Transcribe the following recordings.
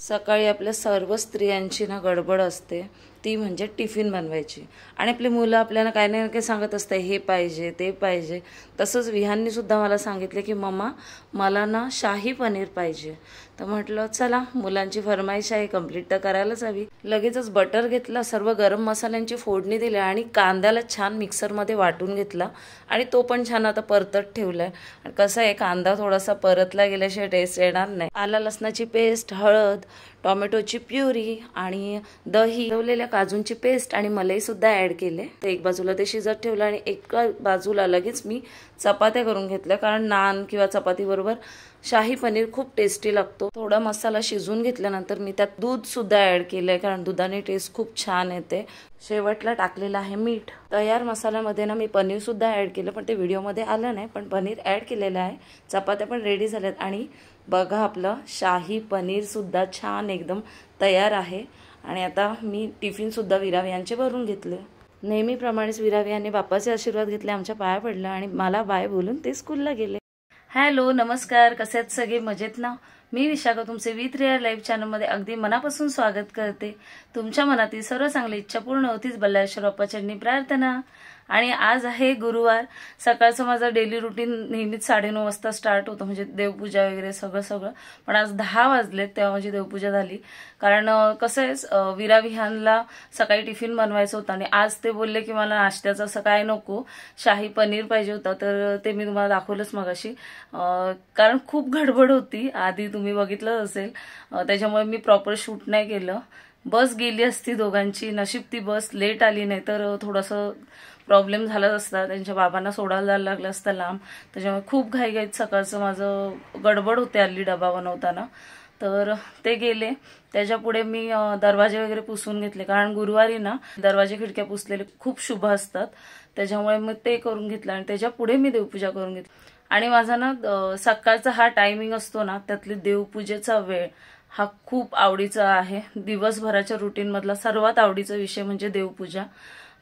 सकाळी आपल्या सर्व स्त्रियांची ना गडबड असते, ती म्हणजे टिफिन बनवायची. आणि आपली मुलं आपल्याला काही ना काही सांगत असते, हे पाहिजे ते पाहिजे. तसंच विहाननी सुद्धा मला सांगितले की मम्मा मला ना शाही पनीर पाहिजे. तर म्हटलं चला मुलांची फरमाईश आहे, कंप्लीट तर करायलाच हवी. लगेचच बटर घेतला, सर्व गरम मसाल्यांची फोडणी दिली आणि कांद्याला छान मिक्सरमध्ये वाटून घेतला आणि तो पण छान आता परतत ठेवलाय. आणि कसं आहे, कांदा थोडासा परतला गेल्याशिवाय टेस्ट येणार नाही. आला लसणाची पेस्ट, हळद, टोमॅटोची प्युरी आणि दही, ठेवलेल्या काजूंची पेस्ट आणि मलाई सुद्धा ऍड केले. तर एक बाजूला ते शिजत ठेवलं आणि एका बाजूला लगेच मी चपात्या करून घेतल्या, कारण नान किंवा चपाती बरोबर शाही पनीर खूप टेस्टी लागतो. थोडा मसाला शिजून घेतल्यानंतर मी त्यात दूध सुद्धा ऍड केलंय, कारण दुधाने टेस्ट खूप छान येते. शेवटला टाकलेलं आहे मीठ. तयार मसाल्यामध्ये ना मी पनीर सुद्धा ऍड केलं, पण ते व्हिडिओमध्ये आलं नाही, पण पनीर ऍड केलेलं आहे. चपात्या पण रेडी झाल्यात आणि बघा आपलं शाही पनीर सुद्धा छान एकदम तयार आहे. आणि आता मी टिफिन सुद्धा विरावी यांचे भरून घेतले. नेहमीप्रमाणेच विरावी यांनी बाप्पाचे आशीर्वाद घेतले, आमच्या पाया पडला आणि मला बाय बोलून ते स्कूलला गेले. हॅलो, नमस्कार, कसे आहेत सगळे? मजेत ना? मी विशाखा तुमचे विथ रिअल लाईफ चॅनलमध्ये अगदी मनापासून स्वागत करते. तुमच्या मनातील सर्व चांगली इच्छा पूर्ण होतीच बल्लाळेश्वर बाप्पाच्यांनी प्रार्थना. आणि आज आहे गुरुवार. सकाळचं माझं डेली रुटीन नेहमीच 9:30 वाजता स्टार्ट होतं, म्हणजे देवपूजा वगैरे सगळं. पण आज 10 वाजलेत तेव्हा माझी देवपूजा झाली. कारण कसं आहे, विरा विहानला सकाळी टिफिन बनवायचं होतं आणि आज ते बोलले की मला नाश्त्याचं असं काय नको, शाही पनीर पाहिजे होतं. तर ते मी तुम्हाला दाखवलंच मगाशी, कारण खूप गडबड होती. आधी तुम्ही बघितलं असेल, त्याच्यामुळे मी प्रॉपर शूट नाही केलं. बस गेली असती दोघांची, नशीब ती बस लेट आली, नाही तर थोडंसं प्रॉब्लेम झालाच असता. त्यांच्या बाबांना सोडायला जायला लागलं असतं लांब. त्याच्यामुळे खूप घाईघाईत सकाळचं माझं गडबड होते हल्ली डबा बनवताना. तर ते गेले. त्याच्या पुढे मी दरवाजे वगैरे पुसून घेतले, कारण गुरुवारी ना दरवाजे खिडक्या पुसलेले खूप शुभ असतात. त्याच्यामुळे मग ते करून घेतलं आणि त्याच्या पुढे मी देवपूजा करून घेतली. आणि माझा ना सकाळचा हा टायमिंग असतो ना, त्यातली देवपूजेचा वेळ हा खूप आवडीचा आहे. दिवसभराच्या रुटीन मधला सर्वात आवडीचा विषय म्हणजे देवपूजा.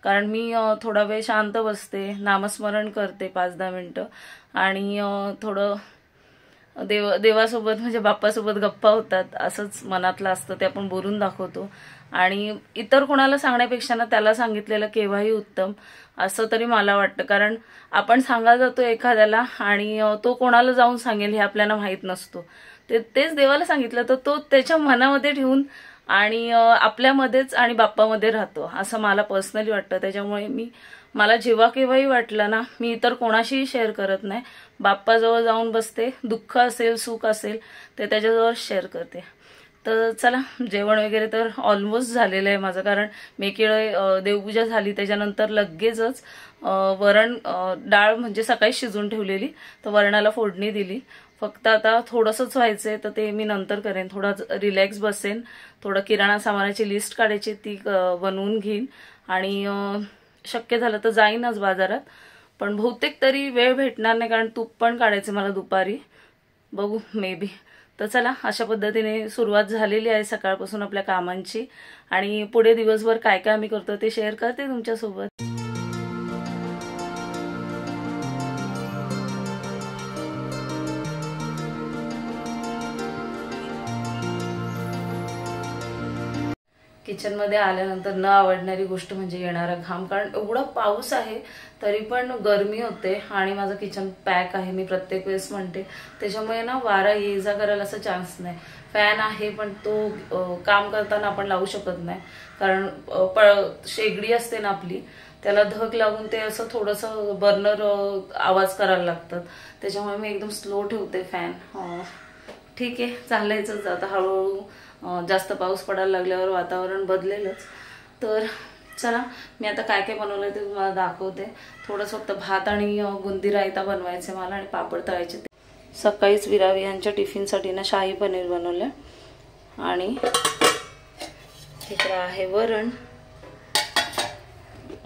कारण मी थोडा वेळ शांत बसते, नामस्मरण करते 5-10 मिनिटं आणि थोडं देवासोबत म्हणजे बाप्पासोबत गप्पा होतात, असंच मनातलं असतं ते आपण बोलून दाखवतो. आणि इतर कोणाला सांगण्यापेक्षा ना त्याला सांगितलेलं केव्हाही उत्तम, असं तरी मला वाटतं. कारण आपण सांगायला जातो एखाद्याला आणि तो कोणाला जाऊन सांगेल हे आपल्याला माहीत नसतो. तेच देवाला सांगितलं तर तो त्याच्या मनामध्ये ठेवून आणि आपल्यामध्येच आणि बाप्पामध्ये राहतो, असं मला पर्सनली वाटतं. त्याच्यामुळे मला जेव्हा केव्हाही वाटलं ना, मी इतर कोणाशीही शेअर करत नाही. बाप्पाजवळ जाऊन बसते, दुःख असेल सुख असेल ते त्याच्याजवळ शेअर करते. तर चला, जेवण वगैरे तर ऑलमोस्ट झालेलं आहे माझं, कारण मेकीकडे देवपूजा झाली त्याच्यानंतर लगेचच वरण डाळ म्हणजे सकाळी शिजून ठेवलेली, तर वरणाला फोडणी दिली. फक्त आता थोडंसंच व्हायचंय, तर ते मी नंतर करेन. थोडा रिलॅक्स बसेन, थोडं किराणा सामानाची लिस्ट काढायची, ती बनवून घेईन आणि शक्य झालं तर जाईनच बाजारात. पण बहुतेक तरी वेळ भेटणार नाही, कारण तूप पण काढायचं मला दुपारी, बघू मे बी. तर चला, अशा पद्धतीने सुरुवात झालेली आहे सकाळपासून आपल्या कामांची. आणि पुढे दिवसभर काय काय आम्ही करतो ते शेअर करते तुमच्यासोबत. किचनमध्ये आल्यानंतर न आवडणारी गोष्ट म्हणजे येणारा घाम, कारण एवढा पाऊस आहे तरी पण गरमी होते आणि माझं किचन पॅक आहे, मी प्रत्येक वेळेस म्हणते. त्याच्यामुळे ना वारा ये जा करायला असं चान्स नाही. फॅन आहे पण तो काम करताना आपण लावू शकत नाही, कारण शेगडी असते ना आपली, त्याला धग लागून ते असं थोडंसं बर्नर आवाज करायला लागतात. त्याच्यामुळे मी एकदम स्लो ठेवते फॅन. ठीक आहे, चालायचंच आता हळूहळू. जास्त पाऊस पडायला लागल्यावर वातावरण बदलेलच. तर चला, मी आता काय काय बनवलंय ते तुम्हाला दाखवते. थोडंसं फक्त भात आणि बुंदी रायता बनवायचे मला आणि पापड तळायचे. सकाळीच विरावी यांच्या टिफिनसाठी ना शाही पनीर बनवलं आणि इकडे आहे वरण.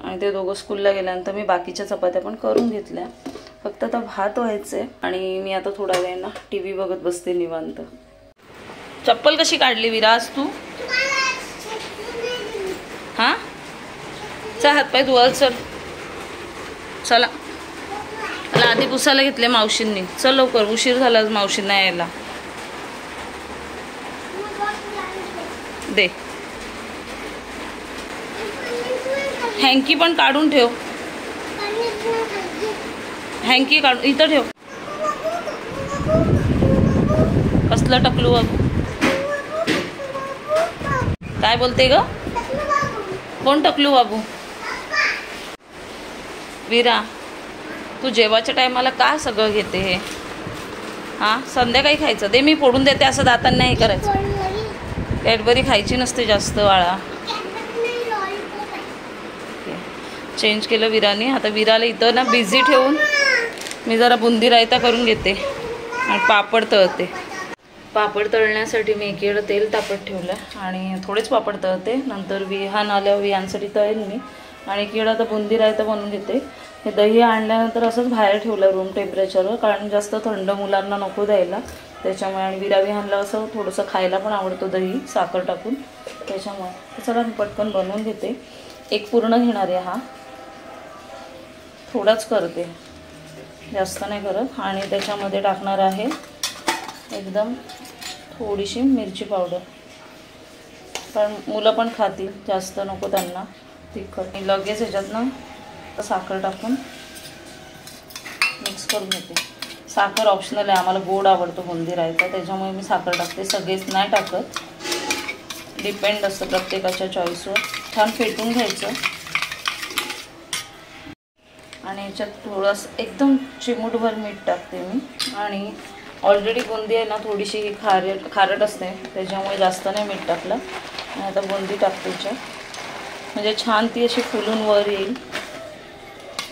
आणि ते दोघं स्कूलला गेल्यानंतर मी बाकीच्या चपात्या पण करून घेतल्या. फक्त आता भात व्हायचंय आणि मी आता थोडा वेळ ना टीव्ही बघत बसते निवांत. चप्पल कशी काढली विराज तू? हा, चा हात पाय धुवा. चला, आधी पुसायला घेतले मावशींनी. चल लवकर, उशीर झाला मावशींना यायला. दे. हँकी पण काढून ठेव. हँकी काढून इथं ठेव. कसलं टकलू बाबू? काय बोलते ग? कोण टकलू बाबू? वीरा, तू जेवायच्या टायमाला का सगळं घेते हे? हां, संध्याकाळी खायचं. दे, मी फोडून देते. असं दातांना नाही करायचं. कॅडबरी खायची नसते जास्त वाळा. चेंज केलं विराने. आता विराला इथं ना बिझी ठेवून मी जरा बुंदी रायता करून घेते आणि पापड तळते. पापड तळण्यासाठी मी एकीकडं तेल तापत ठेवलं आणि थोडेच पापड तळते. नंतर विहान आल्यावर विहानसाठी तळेन मी. आणि एकीकडं आता बुंदी रायता बनवून घेते. हे दही आणल्यानंतर असंच बाहेर ठेवलं रूम टेम्परेचरवर, कारण जास्त थंड मुलांना नको द्यायला त्याच्यामुळे. आणि विरा विहानला असं थोडंसं खायला पण आवडतो दही साखर टाकून, त्याच्यामुळे. तर चला मी पटकन बनवून घेते. एक पूर्ण घेणार आहे हा, थोडाच करते, जास्त नाही करत. आणि त्याच्यामध्ये टाकणार आहे एकदम थोडीशी मिरची पावडर, कारण मुलं पण खातील, जास्त नको त्यांना तिखट. लगेच ह्याच्यातनं साखर टाकून मिक्स करून घेते. साखर ऑप्शनल आहे, आम्हाला गोड आवडतो बुंदी रायता, त्याच्यामुळे मी साखर टाकते. सगळेच नाही टाकत, डिपेंड असतं प्रत्येकाच्या चॉईसवर. छान फेटून घ्यायचं आणि याच्यात थोडंसं एकदम चिमूटभर मीठ टाकते मी. आणि ऑलरेडी बुंदी आहे ना थोडीशी खारट असते, त्याच्यामुळे जास्त नाही मीठ टाकलं. आणि आता बुंदी टाकते याच्यात, म्हणजे छान ती अशी फुलून वर येईल,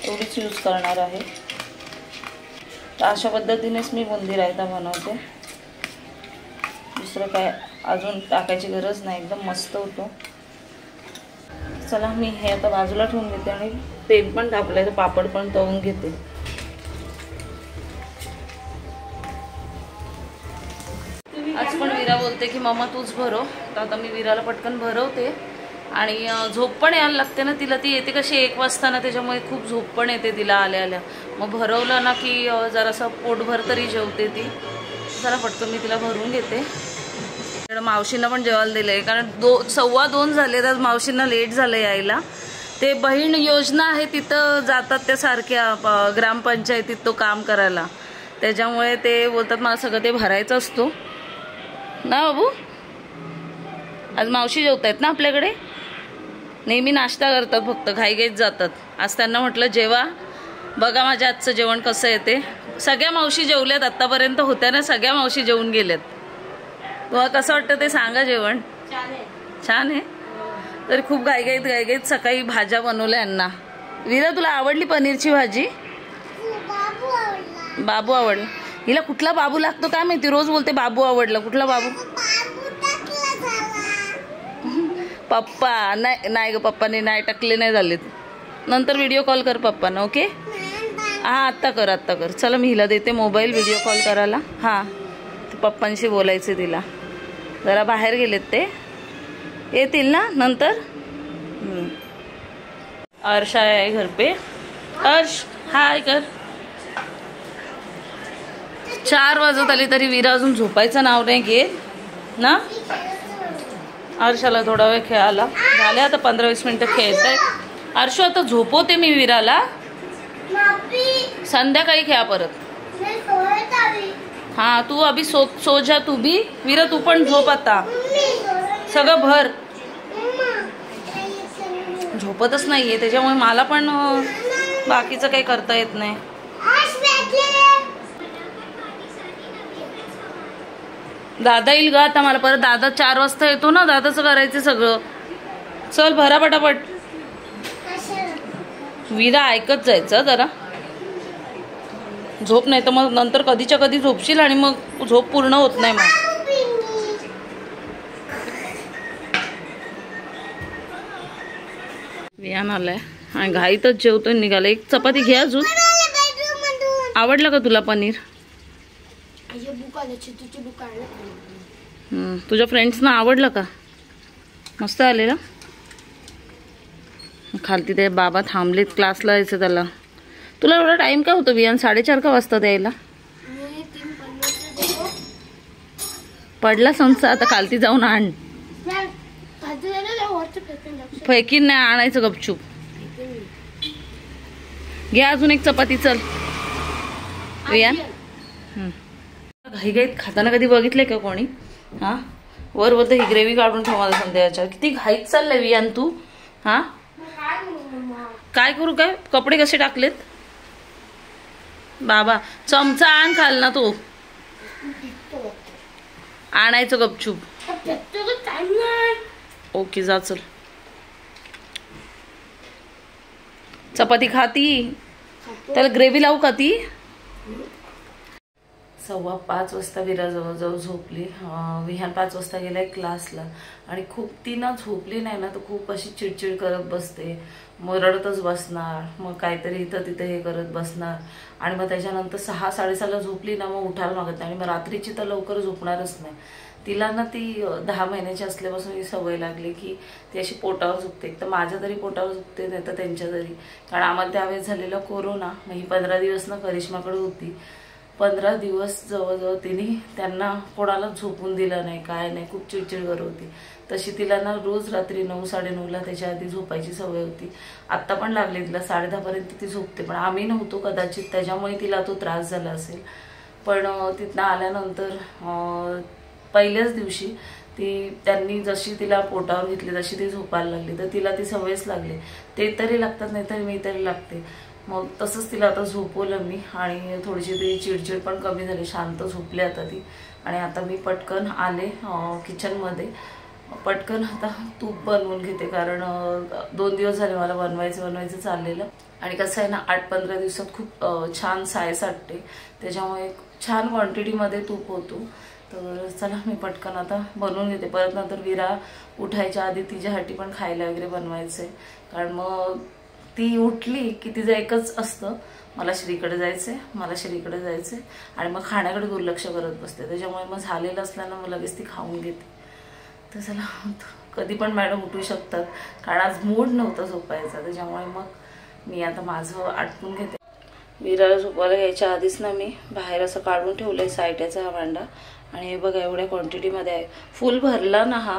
एवढीच यूज करणार आहे. तर अशा पद्धतीनेच मी बुंदी रायता बनवते. दुसरं काय अजून टाकायची गरज नाही, एकदम मस्त होतो. चला मी हे आता बाजूला ठेवून घेते आणि तेल पण तापलंय तर पापड पण तळून घेते. आज पण विरा बोलते की मम्मा तूच भरव. तर आता मी विराला पटकन भरवते. आणि झोप पण यायला लागते ना तिला. ती येते कशी 1 वाजता ना, त्याच्यामुळे खूप झोप पण येते तिला आल्या आल्या. मग भरवलं ना की जरासं पोटभर तरी जेवते ती. जरा पटकन मी तिला भरून घेते. मावशींना पण जेवायला दिलंय, कारण 2:15 झाले तर मावशींना लेट झालं यायला. ते बहीण योजना आहे तिथं जातात त्या सारख्या ग्रामपंचायतीत तो काम करायला, त्याच्यामुळे ते बोलतात मला सगळं ते भरायचं असतो ना. बाबू आज मावशी जेवतायत ना आपल्याकडे. नेहमी नाश्ता करतात, फक्त घाईघाईत जातात. आज त्यांना म्हटलं जेवा, बघा माझ्या आजचं जेवण कसं येते. सगळ्या मावशी जेवल्यात, आत्तापर्यंत होत्या ना सगळ्या मावशी जेवून गेल्यात. तुम्हाला कसं वाटतं ते सांगा. जेवण छान आहे. तरी खूप घाईघाईत सकाळी भाज्या बनवल्या यांना. विरा तुला आवडली पनीरची भाजी? बाबू आवडला. हिला कुठला बाबू लागतो काय माहिती, रोज बोलते बाबू आवडला. कुठला बाबू? पप्पा नाही ग, पप्पाने नाही टकले नाही झालेत. नंतर व्हिडिओ कॉल कर पप्पांना. ओके हां आत्ता कर. चला मी हिला देते मोबाईल व्हिडिओ कॉल करायला. हां पप्पांशी बोलायचे तिला, जरा बाहेर गेलेत ते, येतील ना नंतर. अर्षा आहे घर पे. अर्श हाय कर. 4 वाजत आली तरी वीरा अजून झोपायचं नाव नाही घेत ना. अर्षाला थोडा वेळ खेळायला झाले, आता 15-20 मिनिटं खेळतंय. अर्शू आता झोपवते मी विराला, संध्याकाळी खेळा परत. हाँ तू अभी सो जा तू भी. वीरा तू पण झोप आता, सगळं भर. झोपतच नाहीये, त्याच्यामुळे मला पण बाकीचं काही करता येत नाही. दादा येईल ग आता, मला परत दादा 4 वाजता येतो ना, दादाचं करायचं सगळं. चल भरा पटापट. वीरा ऐकत जायचं जरा, झोप नाही तर मग नंतर कधीच्या कधी झोपशील आणि मग झोप पूर्ण होत नाही. मग विहान आलाय आणि घाईतच जेवतोय, निघाला. एक चपाती घ्या अजून. आवडलं का तुला पनीर? तुझ्या फ्रेंड्सना आवडलं का? मस्त आलेलं. खालती ते बाबा थांबलेत, क्लासला यायचं त्याला. तुला एवढा टाइम का होतो विहान? 4:30 का वाजता यायला? पडला संस्था, आता खालती जाऊन आण. फैकीन नाही आणायचं गपचूप. घ्या अजून एक चपाती. चल वियान. घाईघाईत खाताना कधी बघितलंय का कोणी? हा वर बोलतं ही ग्रेव्ही काढून ठेव मला संध्याच्या. किती घाईत चाललंय वियान तू. हा काय करू? काय कपडे कसे टाकलेत बाबा? चमचा आण खाल ना तू. आणायचं गपचूप. ओके जा चल. चपाती खाती त्याला ग्रेव्ही लावू का ती? 4:15 वाजता विरा जवळजवळ झोपली. विहान 5 वाजता गेलाय क्लासला आणि खूप ती ना झोपली नाही ना तर खूप अशी चिडचिड करत बसते. मग रडतच बसणार, मग काहीतरी इथं तिथं हे करत बसणार आणि मग त्याच्यानंतर 6-6:30ला झोपली ना मग उठायला मागत नाही आणि मग रात्रीची तर लवकर झोपणारच नाही. तिला ना ती 10 महिन्याची असल्यापासून ही सवय लागली की ती अशी पोटावर झोपते. तर माझ्या तरी पोटावर झोपते नाही तर त्यांच्या तरी. कारण आम्हाला त्यावेळेस झालेला कोरोना, मग ही 15 दिवस ना करिश्माकडे होती. 15 दिवस जवळजवळ तिने त्यांना कोणाला झोपून दिलं नाही, काय नाही, खूप चिडचिड करत होती. तशी तिला ना रोज रात्री 9-9:30ला त्याच्या आधी झोपायची सवय होती. आत्ता पण लागली तिला 10:30 पर्यंत ती झोपते. पण आम्ही नव्हतो कदाचित त्याच्यामुळे तिला तो त्रास झाला असेल. पण तिथनं आल्यानंतर पहिल्याच दिवशी त्यांनी जशी तिला पोटावर घेतली तशी ती झोपायला लागली. तर तिला ती सवयच लागली. ते तरी लागतात नाही तर मी तरी लागते. मग तसंच तिला आता झोपवलं मी आणि थोडीशी ती चिडचिड पण कमी झाली, शांत झोपली आता ती. आणि आता मी पटकन आले किचनमध्ये. पटकन आता तूप बनवून घेते कारण 2 दिवस झाले मला बनवायचं चाललेलं. आणि कसं आहे ना 8-15 दिवसात खूप छान साय साठते, त्याच्यामुळे छान क्वांटिटीमध्ये तूप होतो. तर चला मी पटकन आता बनवून घेते. परत नंतर विरा उठायच्या आधी तिच्यासाठी पण खायला वगैरे बनवायचंय. कारण मग ती उठली की तिचं एकच असतं, मला श्रीकडे जायचंय आणि मग खाण्याकडे दुर्लक्ष करत बसते. त्याच्यामुळे मग झालेलं असल्यानं मग लगेच ती खाऊन घेते. तर चला कधी पण मॅडम उठू शकतात कारण आज मूड नव्हता झोपायचा, त्याच्यामुळे मग मी आता माझं आटपून घेते. विराला झोपायला यायच्या आधीच ना मी बाहेर असं काढून ठेवलंय सायट्याचा हा भांडा. आणि हे बघा एवढ्या क्वांटिटीमध्ये आहे. फुल भरला ना हा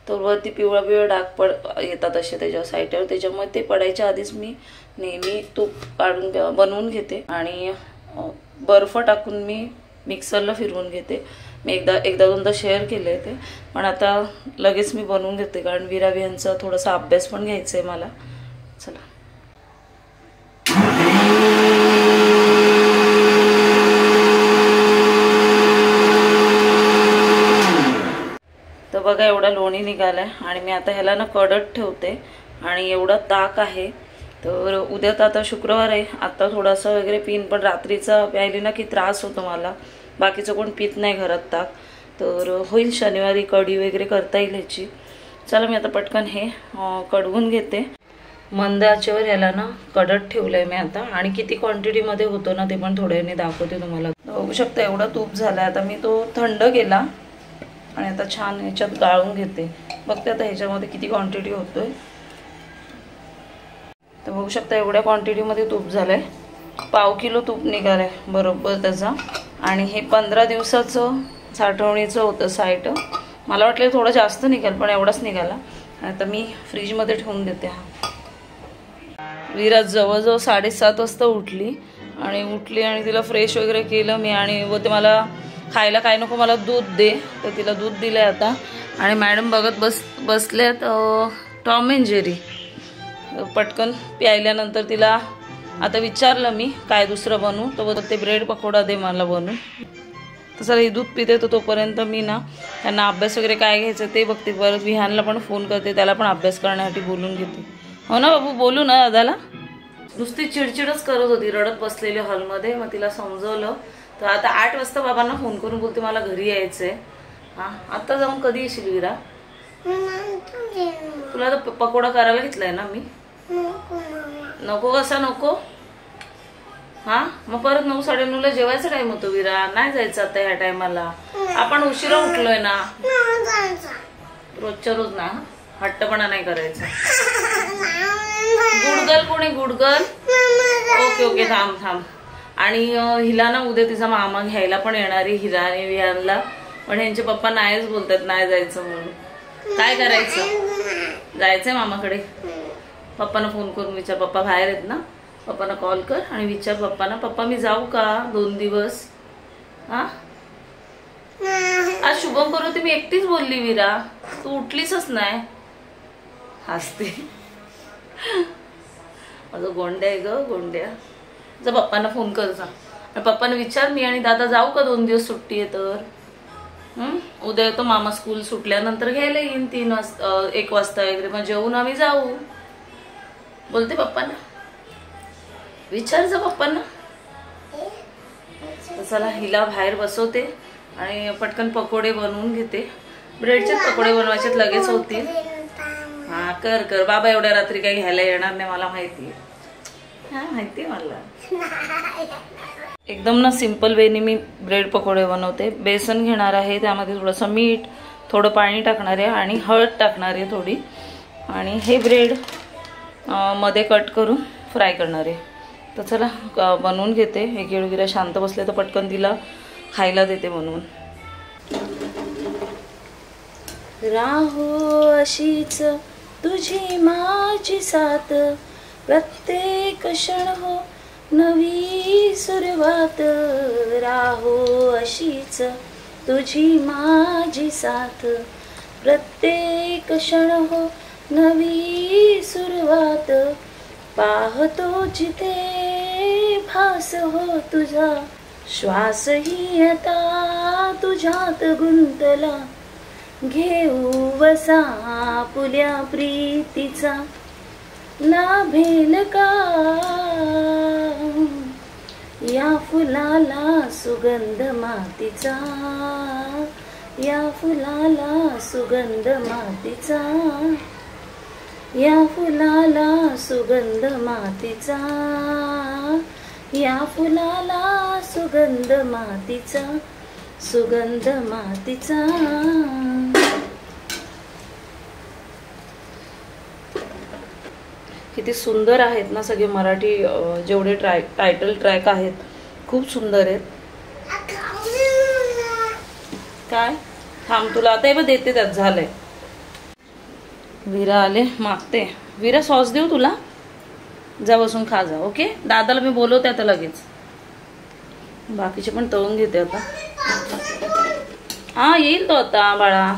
तर वरती पिवळा डाग येतात असे त्याच्यावर साईडवर. त्याच्यामुळे ते पडायच्या आधीच मी नेहमी तूप काढून बनवून घेते आणि बर्फ टाकून मी मिक्सरला फिरवून घेते. मी एकदा दोनदा शेअर केले ते, पण आता लगेच मी बनवून घेते कारण विरा विहांचा थोडासा अभ्यास पण घ्यायचा आहे मला. चला तर बघा एवढा लोणी निघालाय आणि मी आता ह्याला ना कडक ठेवते. आणि एवढा ताक आहे तर उद्या तर आता शुक्रवार आहे, आता थोडासा वगैरे पिन, पण रात्रीचा प्यायली ना की त्रास होतो मला. बाकीचं कोण पित नाही घरात ताक, तर होईल शनिवारी कढी वगैरे करता येईल ह्याची. चला मी आता पटकन हे कढवून घेते. मंद आचेवर ह्याला ना कडक ठेवलंय मी आता. आणि किती क्वांटिटीमध्ये होतो ना ते पण थोड्याने दाखवते तुम्हाला. बघू शकता एवढा तूप झालाय. आता मी तो थंड केला आणि आता छान ह्याच्यात गाळून घेते. बघते आता ह्याच्यामध्ये किती क्वांटिटी होतोय. तर बघू शकता एवढ्या क्वांटिटीमध्ये तूप झालंय. 1/2 किलो तूप निघालंय बरोबर त्याचा. आणि हे 15 दिवसाचं साठवणीचं होतं साईट. मला वाटलं थोडं जास्त निघेल पण एवढाच निघाला. आता मी फ्रीजमध्ये ठेवून देते. हा विराज जवळजवळ 7:30 वाजता उठली आणि तिला फ्रेश वगैरे केलं मी. आणि व ते मला खायला काय नको मला दूध दे, तर तिला दूध दिलंय आता. आणि मॅडम बघत बसल्यात टॉम अँड जेरी. पटकन प्यायल्यानंतर तिला आता विचारलं मी काय दुसरं बनवू, तर ते ब्रेड पकोडा दे मला बनवून. तसं हे दूध पिते तर तोपर्यंत मी ना त्यांना अभ्यास वगैरे काय घ्यायचं ते बघते. परत विहानला पण फोन करते, त्याला पण अभ्यास करण्यासाठी बोलून घेते. हो ना बाबू, बोलू ना दादाला. नुसती चिडचिडच करत होती, रडत बसलेली हॉलमध्ये. मग तिला समजवलं तर आता 8 वाजता बाबांना फोन करून बोलते मला घरी यायचंय. हा आता जाऊन कधी येशील विरा? तुला तर पकोडा करायला घेतलाय ना मी. नको कसा नको. हा मग परत 9-9:30ला जेवायचा टाइम होतो विरा. नाही जायचं आता ह्या टायमाला, आपण उशिरा उठलोय ना. रोजच्या रोज ना हट्टपणा नाही करायचा. गुडगल कोणी गुडगल. ओके थांब. आणि हिला ना उद्या तिचा मामा घ्यायला पण येणारी हिरा आणि विहानला. पण ह्यांचे पप्पा नाहीच बोलतात नाही जायचं म्हणून. काय करायचं जायचंय मामाकडे. पप्पांना फोन करून विचार, पप्पा बाहेर आहेत ना, पप्पांना कॉल कर आणि विचार पप्पांना, पप्पा मी जाऊ का 2 दिवस. हा आज शुभम करू ती मी एकटीच बोलली विरा, तू उठलीसच नाही. हसते माझं गोंड्या आहे ग गोंड्या. जा पप्पांना फोन कर जा, पप्पांना विचार मी आणि दादा जाऊ का 2 दिवस सुट्टी आहे तर. उद्या येतो मामा, स्कूल सुटल्यानंतर घ्यायला येईन 1 वाजता वगैरे, मग जेवून आम्ही जाऊ. बोलते पप्पांना, विचार जा पप्पांना. चला हिला बाहेर बसवते आणि पटकन पकोडे बनवून घेते. ब्रेडचे पकोडे बनवायचे लगेच होतील. हा कर कर, बाबा एवढ्या रात्री काही घ्यायला येणार नाही मला माहिती आहे. हा माहिती आहे मला. एकदम ना सिंपल वेनी मी ब्रेड पकोडे बनवते. बेसन घेणार आहे, त्यामध्ये थोडंसं मीठ, थोडं पाणी टाकणार आहे आणि हळद टाकणार आहे थोडी. आणि हे ब्रेड मध्ये कट करून फ्राय करणार आहे. तर चला बनवून घेते. एक वेळा शांत बसले तर पटकन तिला खायला देते बनवून. राहो अशीच तुझी माझी साथ, प्रत्येक क्षण हो नवी सुरुवात. राहो अशीच तुझी माझी साथ, प्रत्येक क्षण हो नवी सुरुवात. पाहतो जिथे भास हो तुझा, श्वासही आता तुझ्यात गुंतला. घेऊ वसा पुल्या प्रीतीचा, लाभेल का या फुलाला सुगंध मातीचा. या फुलाला सुगंध मातीचा. या फुलाला सुगंध मातीचा. या फुलाला सुगंध मातीचा. सुगंध मातीचा. किती सुंदर आहेत ना सगळे मराठी जेवढे टायटल ट्रॅक आहेत, खूप सुंदर आहेत. काय थांब तुला आता हे देते, त्यात झालंय. वीरा आले मागते. वीरा सॉस देऊ तुला, जा बसून खा जा. ओके दादाला मी बोलवते आता लगेच. बाकीचे पण तळून घेते आता. हा येईल तो आता बाळा.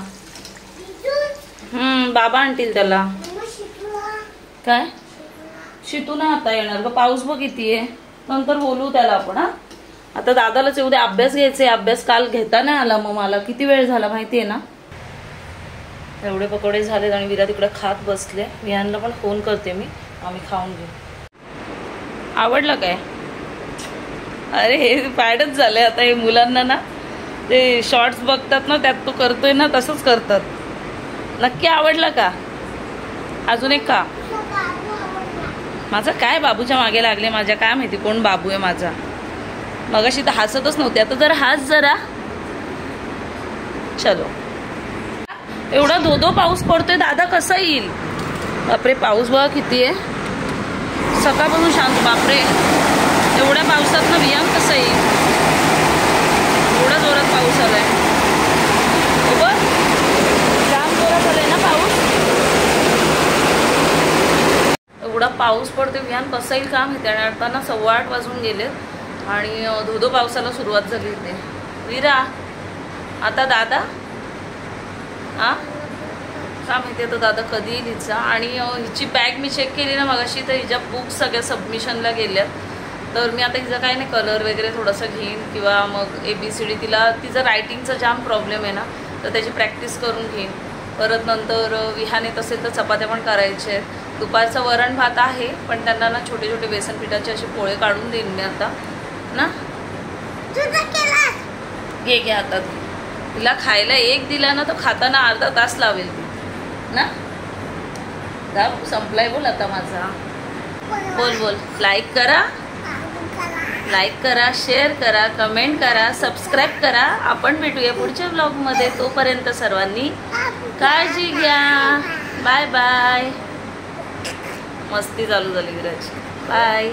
बाबा आणतील त्याला. काय शितू नाही आता येणार ग, पाऊस बघ किती आहे. नंतर बोलू त्याला आपण. हा आता दादालाच उद्या अभ्यास घ्यायचे. अभ्यास काल घेता नाही आला, मग मला किती वेळ झाला माहितीये ना. एवढे पकोडे झालेत आणि विरा तिकडे खात बसले. विहानला पण फोन करते मी, आम्ही खाऊन घेऊ. आवडलं काय? अरे हे पॅडच झाले आता. हे मुलांना ना ते शॉर्ट्स बघतात ना, त्यात तो करतोय ना, तसंच करतात. नक्की आवडलं का? अजून एक का? माझा काय बाबूच्या मागे लागले माझ्या, काय माहिती कोण बाबू आहे माझा. मगाशी तर हसतच नव्हते, आता जरा हास जरा. चलो एवढा धो पाऊस पडतोय दादा, कसा येईल? बापरे पाऊस बघा किती आहे. सकाळपासून शांत. बापरे एवढ्या पावसात ना विहान कसं येईल? एवढा जोरात पाऊस आलाय. जाम जोरात आलाय ना पाऊस. एवढा पाऊस पडतोय, विहान कसं येईल का माहिती. आणि आता ना 8:15 वाजून गेलेत आणि धोधो पावसाला सुरुवात झाली इथे. वीरा आता दादा का माहिती आता दादा कधी येईल हिचा. आणि हिची बॅग मी चेक केली ना मगाशी, तर हिच्या बुक्स सगळ्या सबमिशनला गेल्यात. तर मी आता हिचा काही नाही कलर वगैरे थोडंसं घेईन, किंवा मग ABCD तिला तिचा रायटिंगचा जाम प्रॉब्लेम आहे ना, तर त्याची प्रॅक्टिस करून घेईन. परत नंतर विहान येत असेल तर चपात्या पण करायचे आहेत. दुपारचं वरण भात आहे, पण त्यांना ना छोटे छोटे बेसन पिठाचे असे पोळे काढून देईन मी आता ना. घे घे हातात. तिला खायला एक दिला ना, तर खाताना अर्धा तास लावेल ती ना. संपलाय बोल आता माझा. बोल बोल. लाईक करा, शेअर करा, कमेंट करा, सबस्क्राईब करा. आपण भेटूया पुढच्या ब्लॉगमध्ये. तोपर्यंत सर्वांनी काळजी घ्या. Bye bye. मस्ती चालू झाली विराची. बाय.